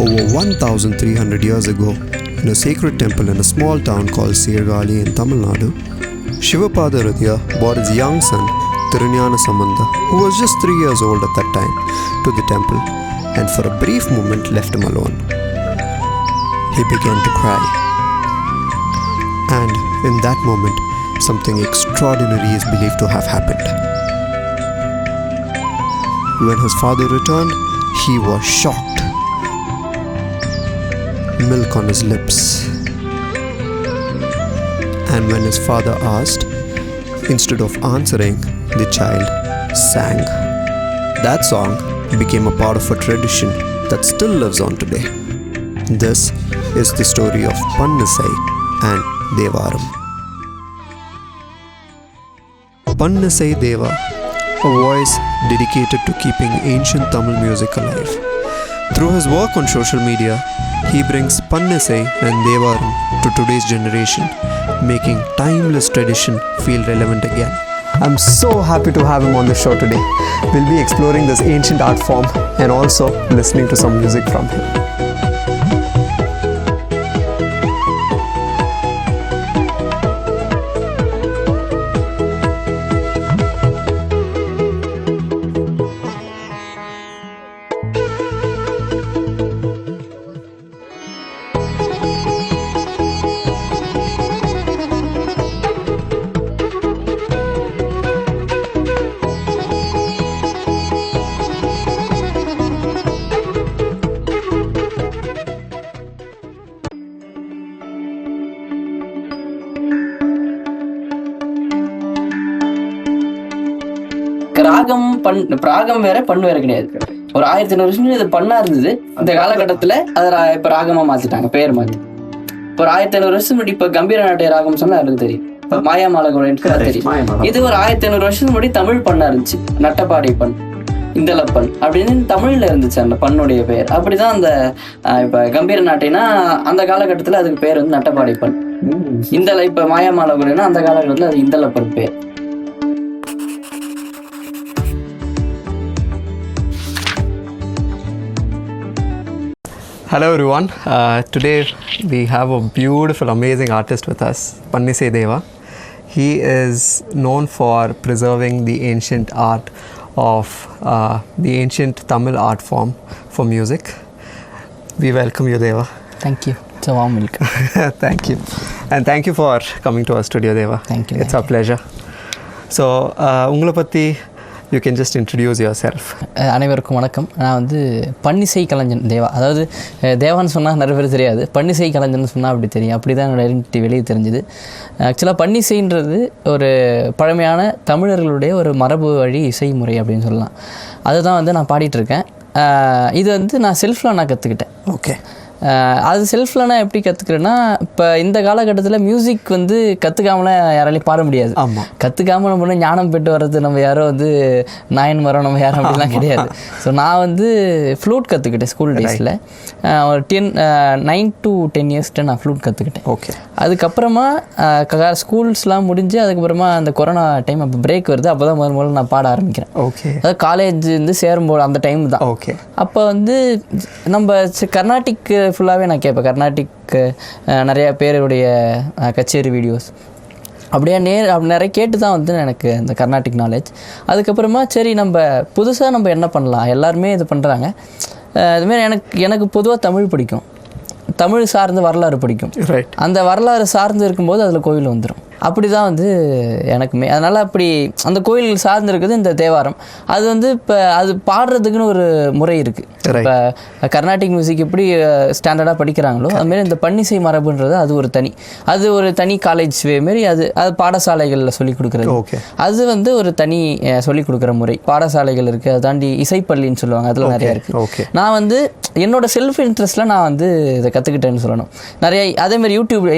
Over 1,300 years ago, in a sacred temple in a small town called Sirgali in Tamil Nadu, Shivapada Rudhya brought his young son, Thirunyana Sambandha, who was just 3 years old at that time, to the temple and for a brief moment left him alone. He began to cry. And in that moment, something extraordinary is believed to have happened. When his father returned, he was shocked. Milk on his lips. And when his father asked, instead of answering, the child sang. That song became a part of a tradition that still lives on today. This is the story of Pannasai and Devaram. Pannasai Deva, a voice dedicated to keeping ancient Tamil music alive. Through his work on social media, he brings Pannasai and Devaram to today's generation, making timeless tradition feel relevant again. I'm so happy to have him on the show today. We'll be exploring this ancient art form and also listening to some music from him. ராகம் வேற பண்ணு வேற கிடையாது. ஒரு 1500 வருஷம் இது பண்ணா இருந்தது. அந்த காலகட்டத்துல அதை இப்ப ராகமா மாத்திட்டாங்க, பேர் மாத்தி. இப்போ ஒரு 1500 வருஷம் முன்னாடி இப்ப கம்பீர நாட்டிய ராகம் சொன்னா எனக்கு தெரியும், இப்ப மாயாமாலகுடன் தெரியும். இது ஒரு 1500 வருஷம் முன்னாடி தமிழ் பண்ணா இருந்துச்சு. நட்டப்பாடை பண், இந்தலப்பண் அப்படின்னு தமிழ்ல இருந்துச்சு அந்த பண்ணுடைய பெயர். அப்படிதான் அந்த இப்ப கம்பீர நாட்டைனா அந்த காலகட்டத்துல அதுக்கு பேர் வந்து நட்டப்பாடை பண். இப்ப மாயாமாலகுடன்னா அந்த காலகட்டத்துல அது இந்தலப்பன் பேர். Hello everyone, today we have a beautiful, amazing artist with us, Pannasai Deva. He is known for preserving the ancient art of the ancient Tamil art form for music. We welcome you, Deva. Thank you. It's a warm welcome. Thank you. And thank you for coming to our studio, Deva. Thank you. It's our pleasure. So, உங்களை பற்றி you can just introduce yourself. அனைவருக்கும் வணக்கம். நான் வந்து பன்னிசை கலைஞன் தேவா. அதாவது தேவான்னு சொன்னால் நிறைய பேர் தெரியாது, பன்னிசை கலைஞன் சொன்னால் அப்படி தெரியும். அப்படி தான் என்னோட ஐடென்டிட்டி வெளியே தெரிஞ்சுது. ஆக்சுவலாக பன்னிசைன்றது ஒரு பழமையான தமிழர்களுடைய ஒரு மரபு வழி இசைமுறை அப்படின்னு சொல்லலாம். அதுதான் வந்து நான் பாடிட்டுருக்கேன். இது வந்து நான் செல்ஃபில் நான் கற்றுக்கிட்டேன். ஓகே. அது செல்ஃபில் நான் எப்படி கற்றுக்கிறேன்னா, இப்போ இந்த காலகட்டத்தில் மியூசிக் வந்து கற்றுக்காமலாம் யாராலையும் பாட முடியாது. ஆமாம். கற்றுக்காமல் நம்ம ஞானம் பெற்று வர்றது நம்ம யாரோ வந்து நாயன் மரம் நம்ம யாரும் அப்படிலாம் கிடையாது. ஸோ நான் வந்து ஃப்ளூட் கற்றுக்கிட்டேன் ஸ்கூல் டேஸில். ஒரு 9 to 10 இயர்ஸ்ட்டு நான் ஃப்ளூட் கற்றுக்கிட்டேன். ஓகே. அதுக்கப்புறமா ஸ்கூல்ஸ்லாம் முடிஞ்சு அதுக்கப்புறமா அந்த கொரோனா டைம் அப்போ பிரேக் வருது. அப்போ தான் முதல்ல நான் பாட ஆரம்பிக்கிறேன். ஓகே. அதாவது காலேஜ் வந்து சேரும்போது அந்த டைம் தான். ஓகே. அப்போ வந்து நம்ம கர்நாடிக் ஃபுல்லாகவே நான் கேட்பேன். கர்நாடிக் நிறையா பேருடைய கச்சேரி வீடியோஸ் அப்படியே நிறைய கேட்டு தான் வந்து எனக்கு இந்த கர்நாடிக் நாலேஜ். அதுக்கப்புறமா சரி நம்ம புதுசாக நம்ம என்ன பண்ணலாம், எல்லாருமே இது பண்ணுறாங்க. இதுமாரி எனக்கு பொதுவாக தமிழ் பிடிக்கும், தமிழ் சார்ந்த வரலாறு பிடிக்கும். ரைட். அந்த வரலாறு சார்ந்து இருக்கும்போது அதில் கோவில் வந்துடும். அப்படி தான் வந்து எனக்குமே. அதனால் அப்படி அந்த கோயில் சார்ந்து இருக்குது இந்த தேவாரம். அது வந்து இப்போ அது பாடுறதுக்குன்னு ஒரு முறை இருக்குது. இப்போ கர்நாடிக் மியூசிக் எப்படி ஸ்டாண்டர்டாக படிக்கிறாங்களோ அதுமாரி இந்த பன்னிசை மரபுன்றது அது ஒரு தனி காலேஜ் மாரி அது பாடசாலைகளில் சொல்லிக் கொடுக்குறது. ஓகே. அது வந்து ஒரு தனி சொல்லிக் கொடுக்குற முறை. பாடசாலைகள் இருக்குது, அதை தாண்டி இசைப்பள்ளின்னு சொல்லுவாங்க, அதில் நிறையா இருக்குது. ஓகே. நான் வந்து என்னோட செல்ஃப் இன்ட்ரெஸ்ட்டில் நான் வந்து இதை கற்றுக்கிட்டேன்னு சொல்லணும். நிறைய அதேமாதிரி யூடியூப்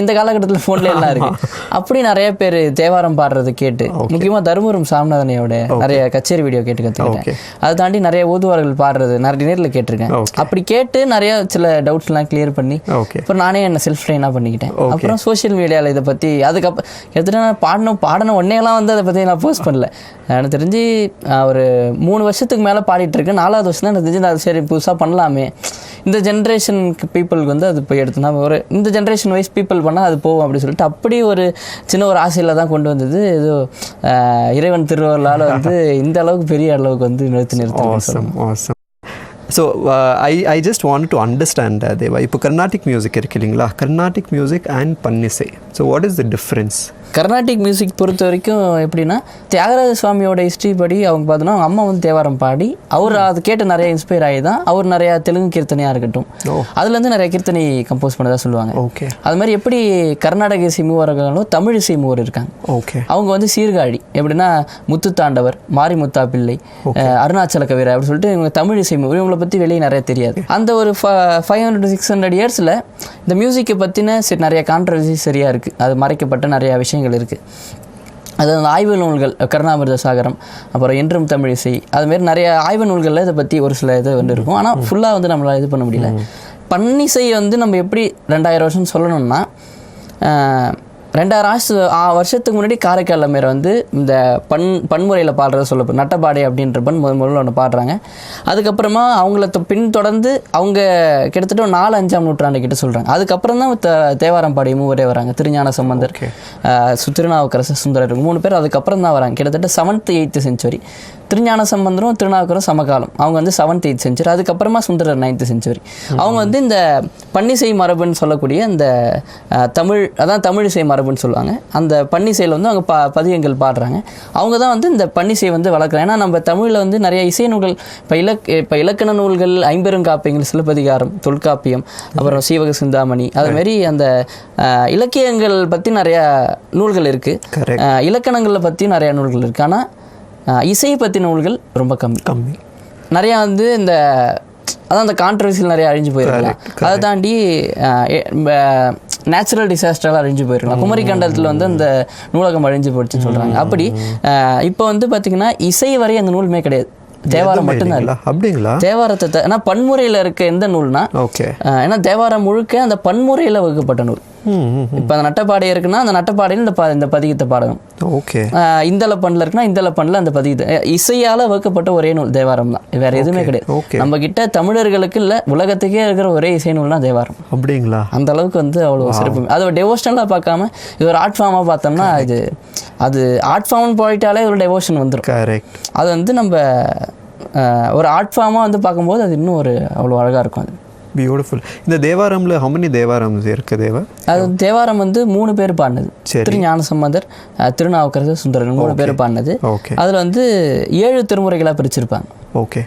இந்த காலகட்டத்தில் ஃபோன்ல எல்லாம் இருக்குது. அப்படி நிறைய பேர் தேவாரம் பாடுறது கேட்டு, முக்கியமாக தருமபுரம் சாமிநாதனையோட நிறைய கச்சேரி வீடியோ கேட்டு கற்றுக்கிட்டேன். அதை தாண்டி நிறைய ஓதுவார்கள் பாடுறது நிறைய நேரில் கேட்டிருக்கேன். அப்படி கேட்டு நிறைய சில டவுட்ஸ்லாம் கிளியர் பண்ணி அப்புறம் நானே என்ன செல்ஃப் ட்ரெயினாக பண்ணிக்கிட்டேன். அப்புறம் சோஷியல் மீடியாவில் இதை பற்றி அதுக்கப்புறம் எடுத்துகிட்டு பாடின உடனேலாம் வந்து அதை பற்றி நான் போஸ்ட் பண்ணல. எனக்கு தெரிஞ்சு ஒரு 3 வருஷத்துக்கு மேலே பாடிட்டு இருக்கேன். 4வது வருஷம் தான் எனக்கு தெரிஞ்சு நான் சரி புதுசாக பண்ணலாமே, இந்த ஜென்ரேஷன் பீப்புளுக்கு வந்து அது போய் எடுத்தோம்னா ஒரு இந்த ஜென்ரேஷன் வைஸ் பீப்புள் பண்ணால் அது போகும் அப்படின்னு சொல்லிட்டு அப்படி ஒரு சின்ன ஒரு ஆசையில் தான் கொண்டு வந்தது. ஏதோ இறைவன் திருவருளால் வந்து இந்த அளவுக்கு பெரிய அளவுக்கு வந்து நிறுத்தி so I just want to understand Deva. இப்போ கர்நாடிக் மியூசிக் இருக்கு இல்லைங்களா, கர்நாடிக் மியூசிக் அண்ட் பன்னிசை. So what is the difference? Carnatic music பொறுத்த வரைக்கும் எப்படின்னா, தியாகராஜ சுவாமியோட ஹிஸ்ட்ரி படி அவங்க பார்த்தோன்னா அவங்க அம்மா வந்து தேவாரம் பாடி அவர் அது கேட்டு நிறைய இன்ஸ்பயர் ஆகி தான் அவர் நிறையா தெலுங்கு கீர்த்தனையாக இருக்கட்டும் அதுலேருந்து நிறைய கீர்த்தனை கம்போஸ் பண்ணதாக சொல்லுவாங்க. ஓகே. அது மாதிரி எப்படி கர்நாடக இசை மூவர்களும் தமிழ் இசை மூவர் இருக்காங்க. ஓகே. அவங்க வந்து சீர்காழி எப்படின்னா முத்துத்தாண்டவர், மாரிமுத்தா பிள்ளை, அருணாச்சல கவிரை அப்படின்னு சொல்லிட்டு இவங்க தமிழ் இசை மூவர். இவங்களை பற்றி வெளியே நிறைய தெரியாது. அந்த ஒரு 500 to 600 இயர்ஸில் இந்த மியூசிக்கை பற்றின நிறைய கான்ட்ரவர்சி சரியாக இருக்குது. அது மறைக்கப்பட்ட நிறையா விஷயங்கள் இருக்குது. அது அந்த ஆய்வு நூல்கள் கருணாமிர்த சாகரம், அப்புறம் என்றும் தமிழ் இசை, அதுமாரி நிறைய ஆய்வு நூல்களில் இதை பற்றி ஒரு சில இது வந்து இருக்கும். ஆனால் ஃபுல்லாக வந்து நம்மளால் இது பண்ண முடியல. பன்னிசை வந்து நம்ம எப்படி 2000 வருஷம் சொல்லணும்னா 2000 வருஷத்துக்கு முன்னாடி காரைக்கால் அம்மையார் வந்து இந்த பன்முறையில் பாடுறத சொல்லப்போ நட்டப்பாடை அப்படின்ற முதல்ல ஒன்று பாடுறாங்க. அதுக்கப்புறமா அவங்கள பின்தொடர்ந்து அவங்க கிட்டத்தட்ட 4-5ஆம் நூற்றாண்டு கிட்ட சொல்கிறாங்க. அதுக்கப்புறம் தான் தேவாரம் பாடி மூவரே வராங்க. திருஞான சம்பந்தர், திருநாவுக்கரசர், சுந்தரர் 3 பேர் அதுக்கப்புறம் தான் வராங்க. கிட்டத்தட்ட 7th 8th செஞ்சுரி. திருஞான சம்பந்தரும் திருநாவுக்கரும் சமகாலம். அவங்க வந்து 7th 8th செஞ்சுரி. அதுக்கப்புறமா சுந்தரர் 9th செஞ்சுரி. அவங்க வந்து இந்த பன்னிசை மரபுன்னு சொல்லக்கூடிய இந்த தமிழ் இசை மரபுன்னு சொல்லுவாங்க. அந்த பன்னிசையில் வந்து அவங்க பதியங்கள் பாடுறாங்க. அவங்க தான் வந்து இந்த பன்னிசை வந்து வளர்க்குறாங்க. ஏன்னா நம்ம தமிழில் வந்து நிறைய இசை நூல்கள் இப்போ இலக்கண நூல்கள் 50 சிலப்பதிகாரம், தொல்காப்பியம், அப்புறம் சீவக சிந்தாமணி, அதுமாரி அந்த இலக்கியங்கள் பற்றி நிறையா நூல்கள் இருக்குது. இலக்கணங்களை பற்றி நிறையா நூல்கள் இருக்குது. ஆனால் இசையை பற்றி நூல்கள் ரொம்ப கம்மி. நிறையா வந்து இந்த அதான் அந்த கான்ட்ரவர்சியில் நிறையா அழிஞ்சு போயிருக்கலாம். அதை தாண்டி நேச்சுரல் டிசாஸ்டரால் அழிஞ்சு போயிருக்கலாம். குமரி கண்டத்தில் வந்து அந்த நூலகம் அழிஞ்சு போயிடுச்சுன்னு சொல்கிறாங்க. அப்படி இப்போ வந்து பார்த்திங்கன்னா இசை வரை அந்த நூலுமே கிடையாது. தேவாரம் மட்டும்தான் இல்லை. அப்படிங்களா? தேவாரத்தை ஏன்னா பன்முறையில் இருக்க எந்த நூல்னா, ஓகே, ஏன்னா தேவாரம் முழுக்க அந்த பன்முறையில் வகுக்கப்பட்ட நூல். இப்போ அந்த நட்டப்பாடை இருக்குன்னா அந்த நட்டப்பாடையில் இந்த பதிகத்தை பாடணும். ஓகே. இந்தல பண்ணில் இருக்குன்னா இந்தல பண்ணில் அந்த பதிகத்தை இசையால் வகுக்கப்பட்ட ஒரே நூல் தேவாரம் தான். வேற எதுவுமே கிடையாது. நம்ம கிட்ட தமிழர்களுக்கு இல்லை உலகத்துக்கே இருக்கிற ஒரே இசை நூல்னா தேவாரம். அப்படிங்களா? அந்த அளவுக்கு வந்து அவ்வளோ சிறப்பு. அதை டெவோஷனலாக பார்க்காம இது ஒரு ஆர்ட் ஃபார்மாக பார்த்தோம்னா அது ஆர்ட் ஃபார்ம்னு போயிட்டாலே ஒரு டெவோஷன் வந்துடும். கரெக்ட். அது வந்து நம்ம ஒரு ஆர்ட் ஃபார்மாக வந்து பார்க்கும்போது அது இன்னும் ஒரு அவ்வளோ அழகாக இருக்கும். அது பியூட்டிஃபுல். இந்த தேவாரம்ல how many தேவாரம்ஸ் இருக்கு தேவா? அது தேவாரம் வந்து 3 பேர் பாடினது. திருஞான சம்பந்தர், திருநாவுக்கரசர், சுந்தரர் 3 பேர் பாடினது. அதில் வந்து 7 திருமுறைகளாக பிரிச்சிருப்பாங்க. ஓகே.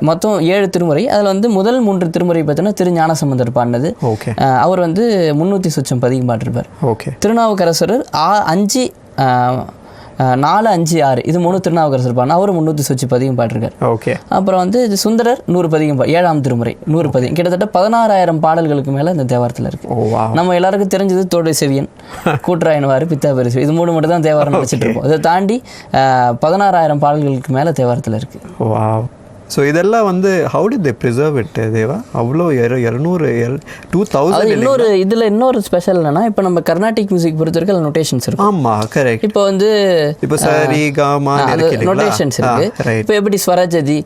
மொத்தம் 7 திருமுறை. அதில் வந்து முதல் 3 திருமுறை பார்த்தீங்கன்னா திருஞான சம்பந்தர் பாடினது. ஓகே. அவர் வந்து 300 சொச்சம் பதிகம் பாடிருப்பார். ஓகே. திருநாவுக்கரசர் 5 4 5 6 இது 3 திருநாவுக்கரசர் பாடினா அவர் 300 சொச்சு பதிகம் பாட்டிருக்கார். ஓகே. அப்புறம் வந்து இது சுந்தரர் 100 பதிகம் 7ஆம் திருமுறை 100 பதிகம். கிட்டத்தட்ட 16,000 பாடல்களுக்கு மேலே இந்த தேவாரத்தில் இருக்கு. நம்ம எல்லாருக்கும் தெரிஞ்சது தோடை செவியன், கூட்டுராயனவாறு, பித்தாபெரி இது 3 மட்டும் தான் தேவாரம் படிச்சுட்டு இருப்போம். இதை தாண்டி 16,000 பாடல்களுக்கு மேலே தேவாரத்தில் இருக்கு. ஸோ இதெல்லாம் வந்து how did they preserve it தேவா? அவ்வளோ 200 2000 இன்னொரு ஸ்பெஷல் என்னன்னா, இப்போ நம்ம கர்நாடிக் மியூசிக் பொறுத்த வரைக்கும் அதில் நோட்டேஷன்ஸ் இருக்கும். ஆமாம், கரெக்ட். இப்போ வந்து சரி காமா நோட்டேஷன்ஸ் இருக்கு. இப்போ எப்படி ஸ்வரஜதி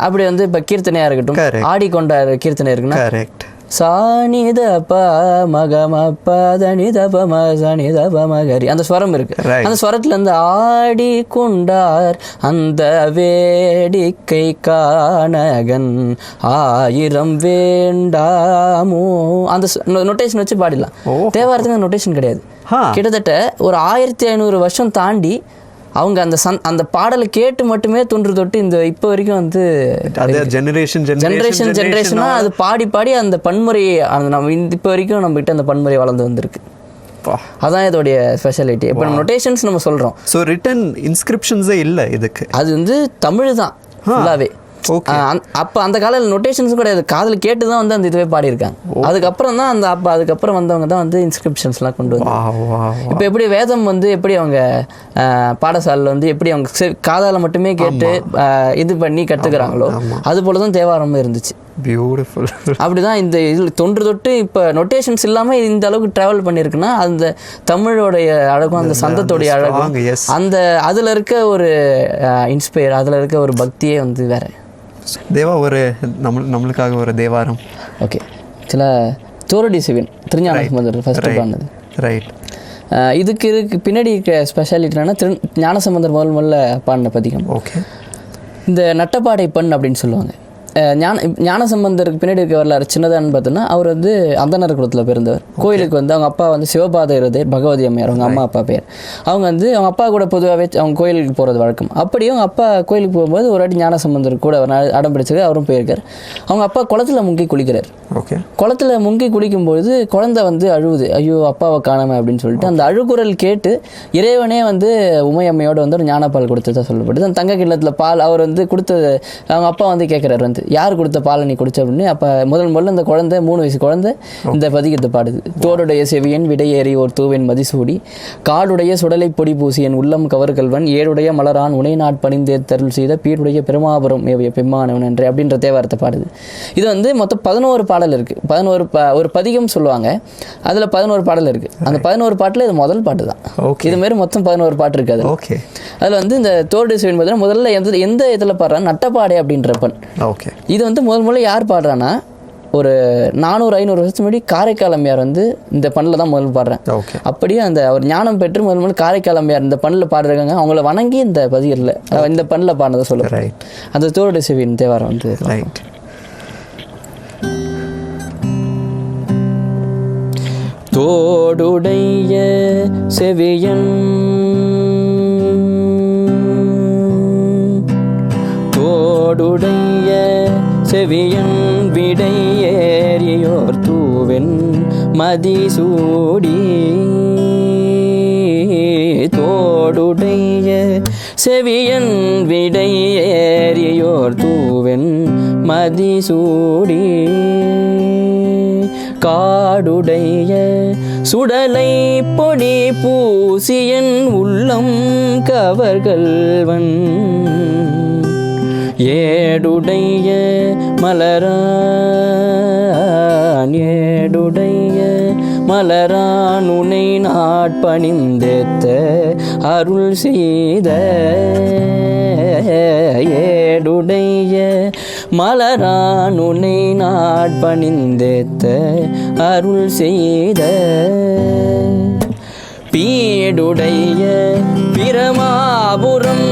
அப்படி வந்து இப்போ கீர்த்தனையாக இருக்கட்டும், ஆடிக்கொண்ட கீர்த்தனை இருக்குன்னா கரெக்ட். சானித ப மகம பதனித பம சனித பமகரி அந்த ஸ்வரம் இருக்கு. அந்த ஸ்வரத்துல இருந்து ஆடி கொண்டார் அந்த வேடிக்கை காணகன் 1000 வேண்டாமோ அந்த நோட்டேஷன் வச்சு பாடிடலாம். தேவாரத்துக்கு நோட்டேஷன் கிடையாது. கிட்டத்தட்ட ஒரு 1500 வருஷம் தாண்டி அவங்க அந்த பாடலை கேட்டு மட்டுமே தொட்டு இந்த இப்போ வரைக்கும் வந்து ஜெனரேஷனா அது பாடி அந்த பன்முறையை நம்ம இப்போ வரைக்கும் நம்ம கிட்ட அந்த பன்முறை வளர்ந்து வந்திருக்கு. அதான் இதோடைய ஸ்பெஷாலிட்டி. இப்போ நம்ம நோட்டேஷன்ஸ் நம்ம சொல்கிறோம். ஸோ ரிட்டன் இன்ஸ்கிரிப்ஷன்ஸே இல்லை இதுக்கு. அது வந்து தமிழ் தான் ஃபுல்லாகவே. அப்போ அந்த காலையில் நோட்டேஷன்ஸும் கிடையாது. காதில் கேட்டு தான் வந்து அந்த இதுவே பாடியிருக்காங்க. அதுக்கப்புறம் தான் அதுக்கப்புறம் வந்தவங்க தான் வந்து இன்ஸ்கிரிப்ஷன்ஸ்லாம் கொண்டு வந்து. இப்போ எப்படி வேதம் வந்து எப்படி அவங்க பாடசாலையில் வந்து எப்படி அவங்க காதால் மட்டுமே கேட்டு இது பண்ணி கற்றுக்கிறாங்களோ அது போல தான் தேவாரமும் இருந்துச்சு. பியூட்டிஃபுல். அப்படிதான் இந்த இதில் தொட்டு இப்போ நொட்டேஷன்ஸ் இல்லாமல் இந்த அளவுக்கு ட்ராவல் பண்ணியிருக்குன்னா அந்த தமிழோடைய அழகும் அந்த சந்தத்தோடைய அழகும் அந்த அதில் இருக்க ஒரு இன்ஸ்பயர் அதில் இருக்க ஒரு பக்தியே வந்து வேற. தேவா ஒரு நம்மளுக்காக ஒரு தேவாரம். ஓகே, ஆக்சுவலாக தோரடி சிவன் திருஞான சம்பந்தர் ஃபஸ்ட்டு பாடினது. ரைட். இதுக்கு பின்னாடி இருக்க ஸ்பெஷாலிட்டி என்னன்னா ஞானசம்பந்தர் முதல்ல பாடின பதிகம். ஓகே. இந்த நட்டப்பாடை பண் அப்படின்னு சொல்லுவாங்க. ஞானசம்பந்தருக்கு பின்னாடி இருக்க வரலாறு சின்னதான்னு பார்த்தோன்னா, அவர் வந்து அந்தனர் குலத்தில் பிறந்தவர். கோயிலுக்கு வந்து அவங்க அப்பா வந்து சிவபாத இருதேர் பகவதி அம்மையார், அவங்க அம்மா அப்பா பேர். அவங்க வந்து அவங்க அப்பா கூட பொதுவாகவே அவங்க கோயிலுக்கு போகிறது வழக்கம். அப்படியே அவங்க அப்பா கோயிலுக்கு போகும்போது ஒரு வாட்டி ஞானசம்பந்தர் கூட அடம் பிடிச்சது, அவரும் போயிருக்கார். அவங்க அப்பா குளத்தில் முங்கி குளிக்கிறார். ஓகே. குளத்தில் முங்கி குளிக்கும்பொழுது குழந்தை வந்து அழுவுது, ஐயோ அப்பாவை காணாம அப்படின்னு சொல்லிட்டு. அந்த அழுகுரல் கேட்டு இறைவனே வந்து உமையம்மையோட வந்து ஒரு ஞானப்பால் கொடுத்ததா சொல்லப்படுது. அந்த தங்க கிண்ணத்தில் பால் அவர் வந்து கொடுத்தது அவங்க அப்பா வந்து கேட்குறாரு, வந்து யார் கொடுத்த பாலை நீ குடிச்ச அப்படின்னு. அப்போ முதல்ல அந்த குழந்தை 3 வயசு குழந்தை இந்த பதிகத்தை பாடுது. தோடுடைய செவியன் விடையேறி ஓர் தூவன் மதிசூடி, காடுடைய சுடலை பொடி பூசி என் உள்ளம் கவர்கல்வன், ஏழுடைய மலரான் உனை நாட்பணிந்தே தருள் செய்த பீடுடைய பெருமாபுரம் ஏவிய பெம்மானவன் என்று அப்படின்ற தேவாரத்தை பாடுது. இது வந்து மொத்தம் 11 பாடல் இருக்குது. 11 ஒரு பதிகம் சொல்லுவாங்க, அதில் 11 பாடல் இருக்குது. அந்த 11 பாட்டில் இது முதல் பாட்டு தான். இதுமாரி மொத்தம் 11 பாட்டு இருக்குது. ஓகே. அதில் வந்து இந்த தோடு சிவன் பார்த்தீங்கன்னா முதல்ல எந்த இதில் பாடுறாங்க, நட்டப்பாடை அப்படின்ற பண். ஓகே. இது வந்து முதல்ல யார் பாடுறான்னா, ஒரு 400-500 வருஷத்துக்கு முன்னாடி காரைக்கால் அம்மையார் வந்து இந்த பண்ணில் தான் முதல்ல பாடுறேன். அப்படியே அந்த அவர் ஞானம் பெற்று முதல்ல காரைக்கால் அம்மையார் இந்த பண்ணில் பாடுறாங்க. அவங்கள வணங்கி இந்த பதிகரில் இந்த பண்ணில் பாடினதை சொல்லுறேன். அந்த தோடு சிவன் தேவாரம் வந்து ரைட். தோடுடைய செவியன் தோடுடைய செவியன் விடையேறியோர் தூவென் மதிசூடி, தோடுடைய செவியன் விடையேறியோர் தூவென் மதிசூடி, காடுடைய சுடலை பொடி பூசியன் உள்ளம் கவர்கள்வன், ஏடுடைய மலரான் உனை நாட்பணிந்தேத்த அருள் செய்த, ஏடுடைய மலரான் உனை நாட்பணிந்தேத்த அருள் செய்த, பீடுடைய பிரமாபுரம்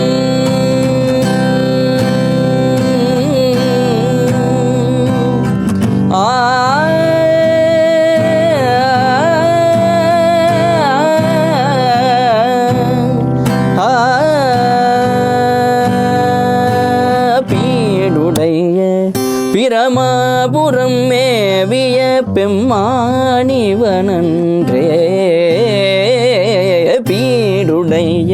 பிரமாபுரம் மேவிய பெம்மானிவனன்றே, பீடுடைய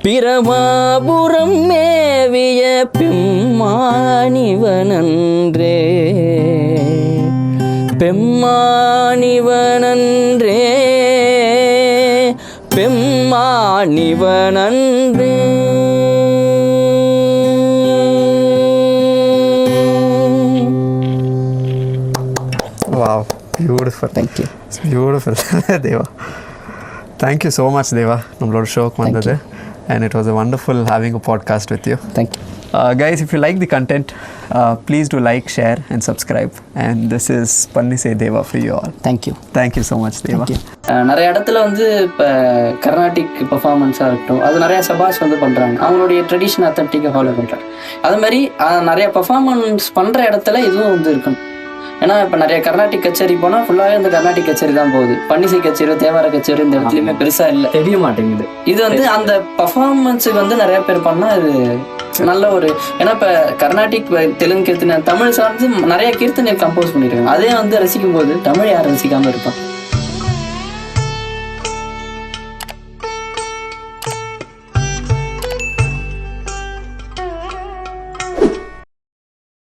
பிரமாபுரம் மேவிய பெம்மானிவனன்றே, பெம்மானிவனன்றே, பெம்மானிவனன்றே. Wow, beautiful. Thank you. It's beautiful. Deva. Thank you so much, Deva. நம்மளோட ஷோக்கு வந்தது. And it was a wonderful having a podcast with you. Thank you. Guys, if you like the content, please do like, share and subscribe. And this is Pannise Deva for you all. Thank you. Thank you so much, Deva. நிறைய இடத்துல வந்து இப்போ கர்நாடிக் பெர்ஃபார்மன்ஸாக இருக்கட்டும், அது நிறையா சபாஸ் வந்து பண்ணுறாங்க, அவங்களுடைய ட்ரெடிஷன் அத்தன்டிக்காக ஃபாலோ பண்ணுறாங்க. அது மாதிரி நிறைய பெர்ஃபார்மன்ஸ் பண்ணுற இடத்துல இதுவும் வந்து இருக்கணும். ஏன்னா இப்போ நிறைய கர்நாடிக் கச்சேரி போனால் ஃபுல்லாகவே இந்த கர்நாடிக் கச்சேரி தான் போகுது. பன்னிசை கச்சேரி, தேவார கச்சேரி இந்த இடத்துலையுமே பெருசாக இல்லை, தெரிய மாட்டேங்குது. இது வந்து அந்த பர்ஃபார்மன்ஸுக்கு வந்து நிறைய பேர் பண்ணால் இது நல்ல ஒரு, ஏன்னா இப்போ கர்நாடிக், தெலுங்கு கீர்த்தனை, தமிழ் சார்ந்து நிறைய கீர்த்தனை கம்போஸ் பண்ணியிருக்காங்க. அதே வந்து ரசிக்கும் போது தமிழ் யார் ரசிக்காமல் இருப்பான்?